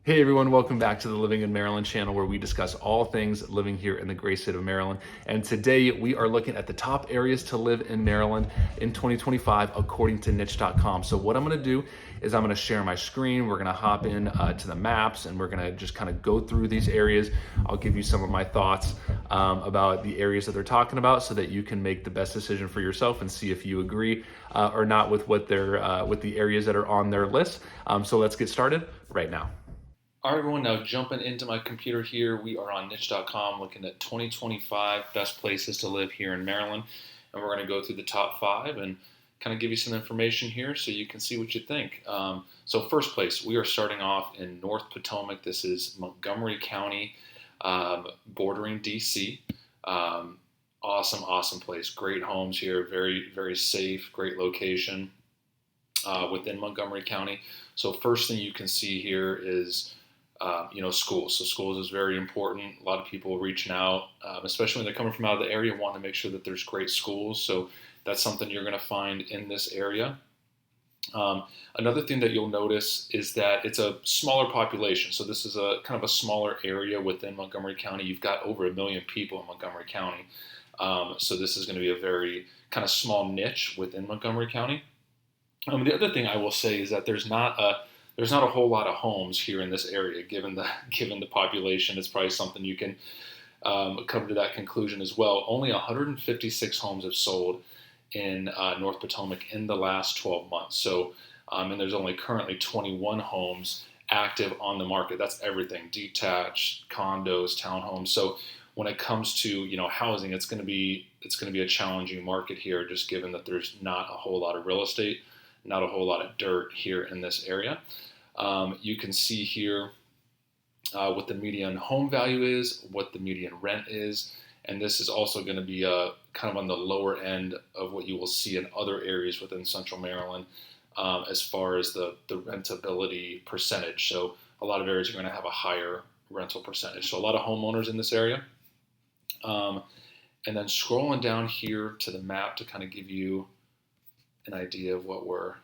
Hey everyone, welcome back to the Living in Maryland channel where we discuss all things living here in the great state of Maryland. And today we are looking at the top areas to live in Maryland in 2025 according to niche.com. So what I'm going to do is I'm going to share my screen. We're going to hop in to the maps and we're going to just kind of go through these areas. I'll give you some of my thoughts about the areas that they're talking about so that you can make the best decision for yourself and see if you agree or not with what they're with the areas that are on their list. So let's get started right now. All right, everyone, now jumping into my computer here, we are on niche.com looking at 2025 best places to live here in Maryland. And we're going to go through the top five and kind of give you some information here so you can see what you think. So first place, we are starting off in North Potomac. This is Montgomery County, bordering DC. Awesome place. Great homes here, very, very safe, great location within Montgomery County. So first thing you can see here is schools. So schools is very important. A lot of people reaching out, especially when they're coming from out of the area, want to make sure that there's great schools. So that's something you're going to find in this area. Another thing that you'll notice is that it's a smaller population. So this is a kind of a smaller area within Montgomery County. You've got over 1 million people in Montgomery County. So this is going to be a very kind of small niche within Montgomery County. The other thing I will say is that there's not a whole lot of homes here in this area, given the population. It's probably something you can come to that conclusion as well. Only 156 homes have sold in North Potomac in the last 12 months. So, and there's only currently 21 homes active on the market. That's everything: detached, condos, townhomes. So, when it comes to housing, it's going to be a challenging market here, just given that there's not a whole lot of real estate, not a whole lot of dirt here in this area. You can see here what the median home value is, what the median rent is, and this is also going to be kind of on the lower end of what you will see in other areas within Central Maryland as far as the rentability percentage. So a lot of areas are going to have a higher rental percentage. So a lot of homeowners in this area. And then scrolling down here to the map to kind of give you an idea of what we're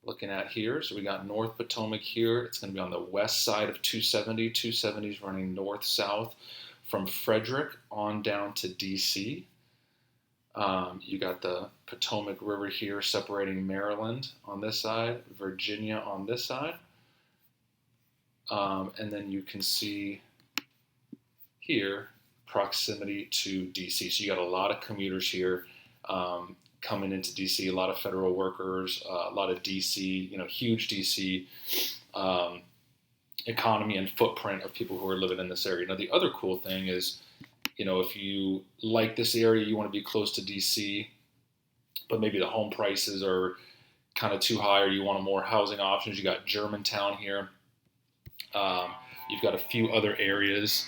looking at here. So we got North Potomac here. It's going to be on the west side of 270. 270 is running north-south from Frederick on down to DC. You got the Potomac River here separating Maryland on this side, Virginia on this side. And then you can see here proximity to DC. So you got a lot of commuters here coming into DC, a lot of federal workers, a lot of DC, huge DC economy and footprint of people who are living in this area. Now, the other cool thing is, if you like this area, you want to be close to DC, but maybe the home prices are kind of too high or you want more housing options. You got Germantown here. You've got a few other areas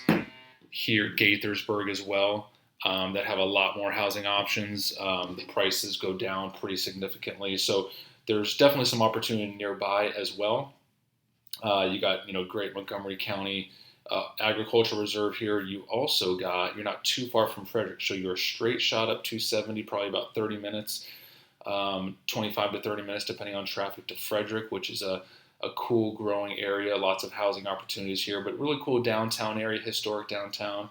here, Gaithersburg as well, that have a lot more housing options. The prices go down pretty significantly. So there's definitely some opportunity nearby as well. You got, great Montgomery County agricultural reserve here. You also got, you're not too far from Frederick. So you're a straight shot up 270, probably about 30 minutes, 25 to 30 minutes, depending on traffic, to Frederick, which is a cool growing area. Lots of housing opportunities here, but really cool downtown area, historic downtown.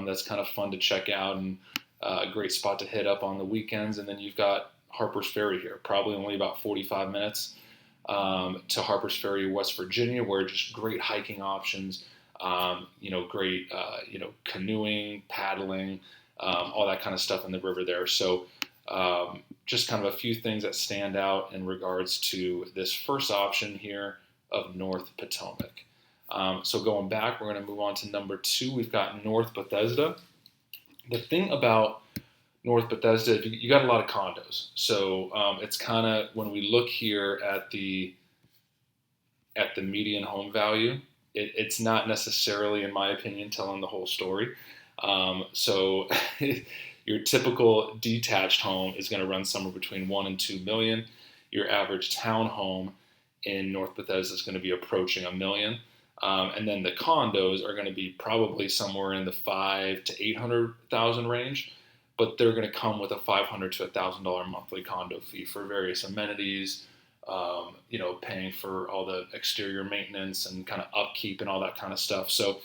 That's kind of fun to check out and a great spot to hit up on the weekends. And then you've got Harper's Ferry here, probably only about 45 minutes to Harper's Ferry, West Virginia, where just great hiking options, great, canoeing, paddling, all that kind of stuff in the river there. So just kind of a few things that stand out in regards to this first option here of North Potomac. So going back, we're going to move on to number 2. We've got North Bethesda. The thing about North Bethesda, you got a lot of condos. So it's kind of, when we look here at the median home value, it's not necessarily, in my opinion, telling the whole story. So your typical detached home is going to run somewhere between 1 and 2 million. Your average townhome in North Bethesda is going to be approaching $1 million. And then the condos are going to be probably somewhere in the $500,000 to $800,000 range, but they're going to come with a $500 to $1,000 monthly condo fee for various amenities, paying for all the exterior maintenance and kind of upkeep and all that kind of stuff. So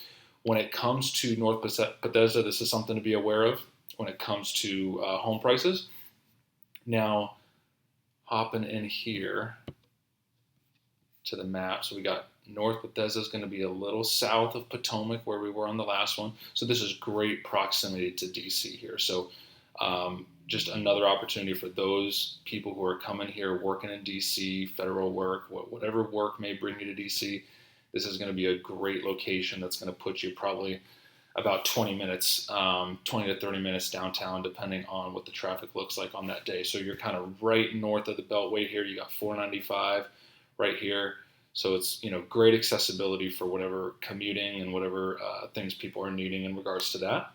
when it comes to North Bethesda, this is something to be aware of when it comes to home prices. Now, hopping in here to the map, so we got North Bethesda is going to be a little south of Potomac where we were on the last one. So this is great proximity to DC here. So just another opportunity for those people who are coming here, working in DC, federal work, whatever work may bring you to DC. This is going to be a great location that's going to put you probably about 20 minutes, 20 to 30 minutes downtown, depending on what the traffic looks like on that day. So you're kind of right north of the Beltway here. You got 495 right here. So it's, great accessibility for whatever commuting and whatever things people are needing in regards to that.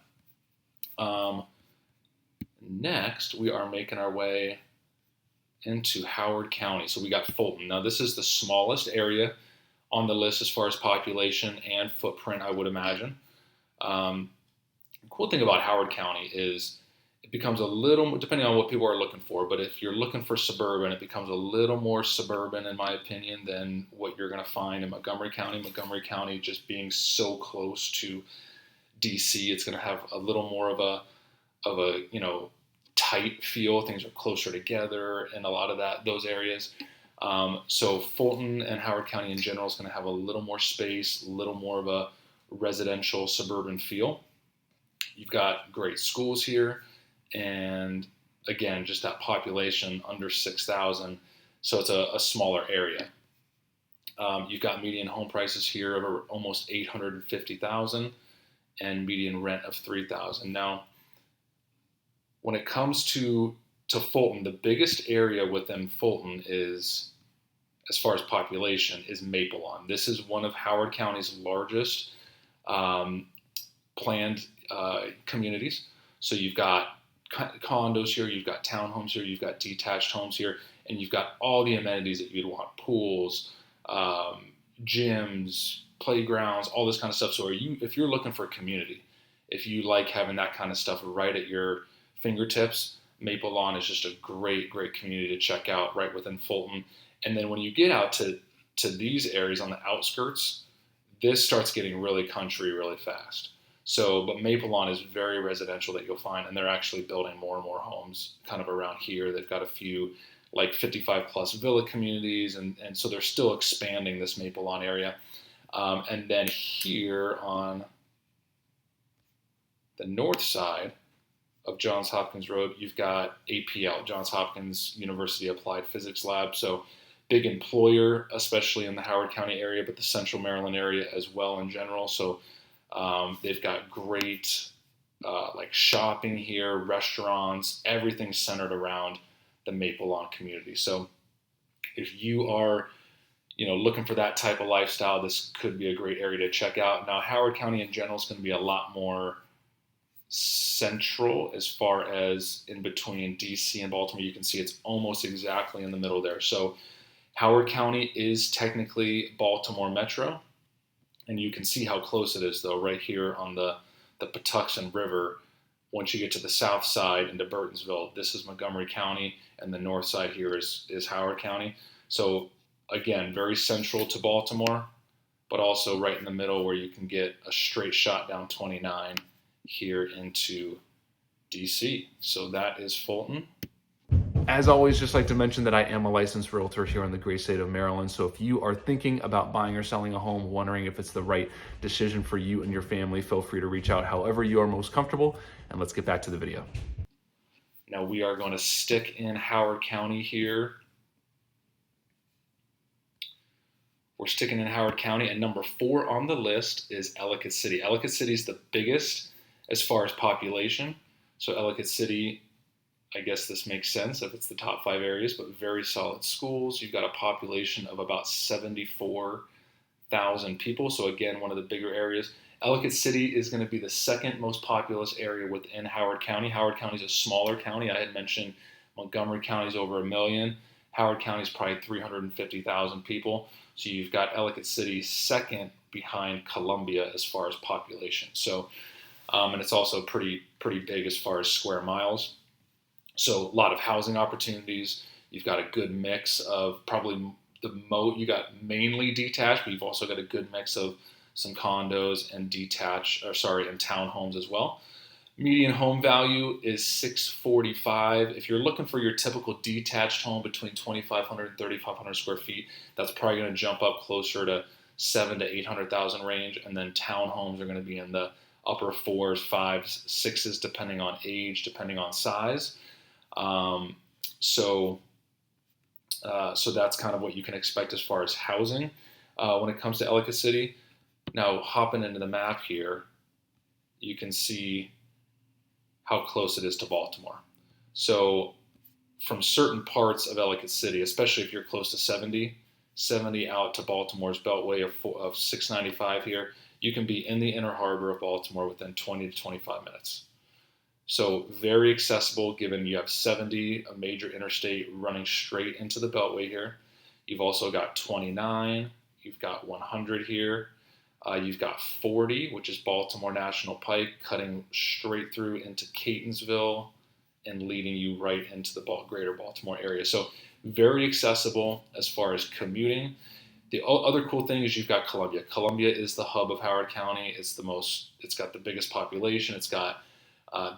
Next, we are making our way into Howard County. So we got Fulton. Now, this is the smallest area on the list as far as population and footprint, I would imagine. The cool thing about Howard County is it becomes a little, depending on what people are looking for, but if you're looking for suburban, it becomes a little more suburban, in my opinion, than what you're going to find in Montgomery County. Montgomery County just being so close to DC, it's going to have a little more of a tight feel. Things are closer together in a lot of those areas. So Fulton and Howard County in general is going to have a little more space, a little more of a residential suburban feel. You've got great schools here, and again, just that population under 6,000, so it's a smaller area. You've got median home prices here of almost 850,000 and median rent of 3,000. Now, when it comes to Fulton, the biggest area within Fulton is, as far as population, is Maple Lawn. This is one of Howard County's largest planned communities. So you've got condos here, you've got townhomes here, you've got detached homes here, and you've got all the amenities that you'd want: pools, gyms, playgrounds, all this kind of stuff. So if you're looking for a community, if you like having that kind of stuff right at your fingertips, Maple Lawn is just a great community to check out right within Fulton. And then when you get out to these areas on the outskirts, this starts getting really country really fast. So, but Maple Lawn is very residential that you'll find, and they're actually building more and more homes kind of around here. They've got a few like 55 plus villa communities, and so they're still expanding this Maple Lawn area. And then here on the north side of Johns Hopkins Road, you've got APL, Johns Hopkins University Applied Physics Lab. So big employer, especially in the Howard County area, but the Central Maryland area as well in general. So they've got great like shopping here, restaurants, everything centered around the Maple Lawn community. So if you are looking for that type of lifestyle, this could be a great area to check out. Now, Howard County in general is going to be a lot more central as far as in between DC and Baltimore. You can see it's almost exactly in the middle there. So Howard County is technically Baltimore Metro, and you can see how close it is though right here on the Patuxent River. Once you get to the south side into Burtonsville, this is Montgomery County, and the north side here is Howard County. So again, very central to Baltimore, but also right in the middle where you can get a straight shot down 29 here into DC. So that is Fulton. As always, just like to mention that I am a licensed realtor here in the great state of Maryland. So if you are thinking about buying or selling a home, wondering if it's the right decision for you and your family, feel free to reach out however you are most comfortable. And let's get back to the video. Now we are going to stick in Howard County here. We're sticking in Howard County, and number 4 on the list is Ellicott City. Ellicott City is the biggest as far as population. So Ellicott City, I guess this makes sense if it's the top 5 areas, but very solid schools. You've got a population of about 74,000 people. So again, one of the bigger areas. Ellicott City is going to be the second most populous area within Howard County. Howard County is a smaller county. I had mentioned Montgomery County is over 1 million. Howard County is probably 350,000 people. So you've got Ellicott City second behind Columbia as far as population. So, and it's also pretty big as far as square miles. So a lot of housing opportunities. You've got a good mix of probably you got mainly detached, but you've also got a good mix of some condos and and townhomes as well. Median home value is $645. If you're looking for your typical detached home between 2,500 and 3,500 square feet, that's probably going to jump up closer to 700,000 to 800,000 range, and then townhomes are going to be in the upper 4s, 5s, 6s, depending on age, depending on size. So that's kind of what you can expect as far as housing when it comes to Ellicott City. Now, hopping into the map here, you can see how close it is to Baltimore. So from certain parts of Ellicott City, especially if you're close to 70 out to Baltimore's beltway of 695 here, you can be in the inner harbor of Baltimore within 20 to 25 minutes. So very accessible, given you have 70, a major interstate running straight into the beltway here. You've also got 29, you've got 100 here. You've got 40, which is Baltimore National Pike, cutting straight through into Catonsville and leading you right into the greater Baltimore area. So very accessible as far as commuting. The other cool thing is you've got Columbia. Columbia is the hub of Howard County. It's got the biggest population. It's got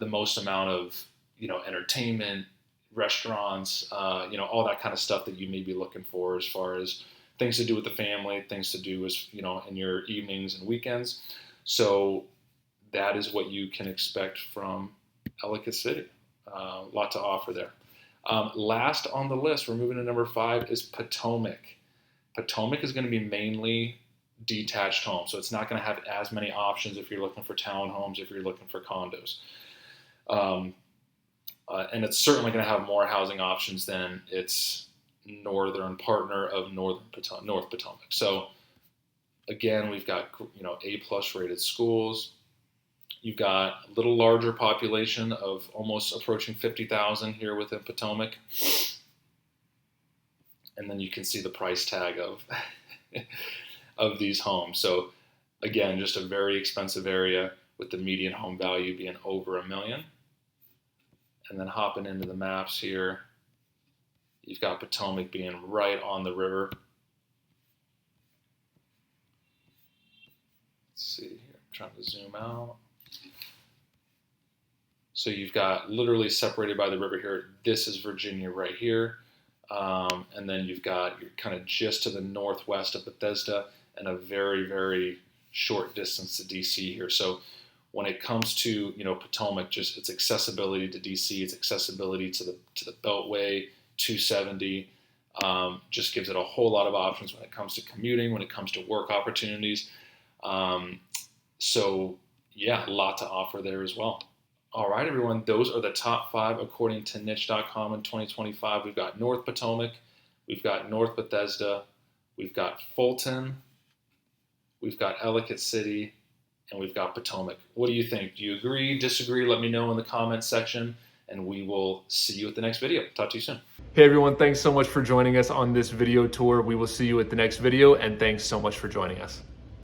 the most amount of, entertainment, restaurants, all that kind of stuff that you may be looking for as far as things to do with the family, things to do as, in your evenings and weekends. So that is what you can expect from Ellicott City. A lot to offer there. Last on the list, we're moving to number 5, is Potomac. Potomac is going to be mainly detached homes, so it's not going to have as many options if you're looking for townhomes, if you're looking for condos. And it's certainly going to have more housing options than its northern partner of North Potomac. So again, we've got A+ rated schools. You've got a little larger population of almost approaching 50,000 here within Potomac. And then you can see the price tag of these homes. So again, just a very expensive area with the median home value being over $1 million. And then hopping into the maps here, you've got Potomac being right on the river. Let's see here, I'm trying to zoom out. So you've got literally separated by the river here. This is Virginia right here. And then you've got your kind of just to the northwest of Bethesda and a very, very short distance to DC here. So when it comes to, Potomac, just its accessibility to DC, its accessibility to the Beltway, 270, just gives it a whole lot of options when it comes to commuting, when it comes to work opportunities. So yeah, a lot to offer there as well. All right, everyone, those are the top 5 according to niche.com in 2025. We've got North Potomac, we've got North Bethesda, we've got Fulton, we've got Ellicott City, and we've got Potomac. What do you think? Do you agree, disagree? Let me know in the comments section, and we will see you at the next video. Talk to you soon. Hey, everyone, thanks so much for joining us on this video tour. We will see you at the next video, and thanks so much for joining us.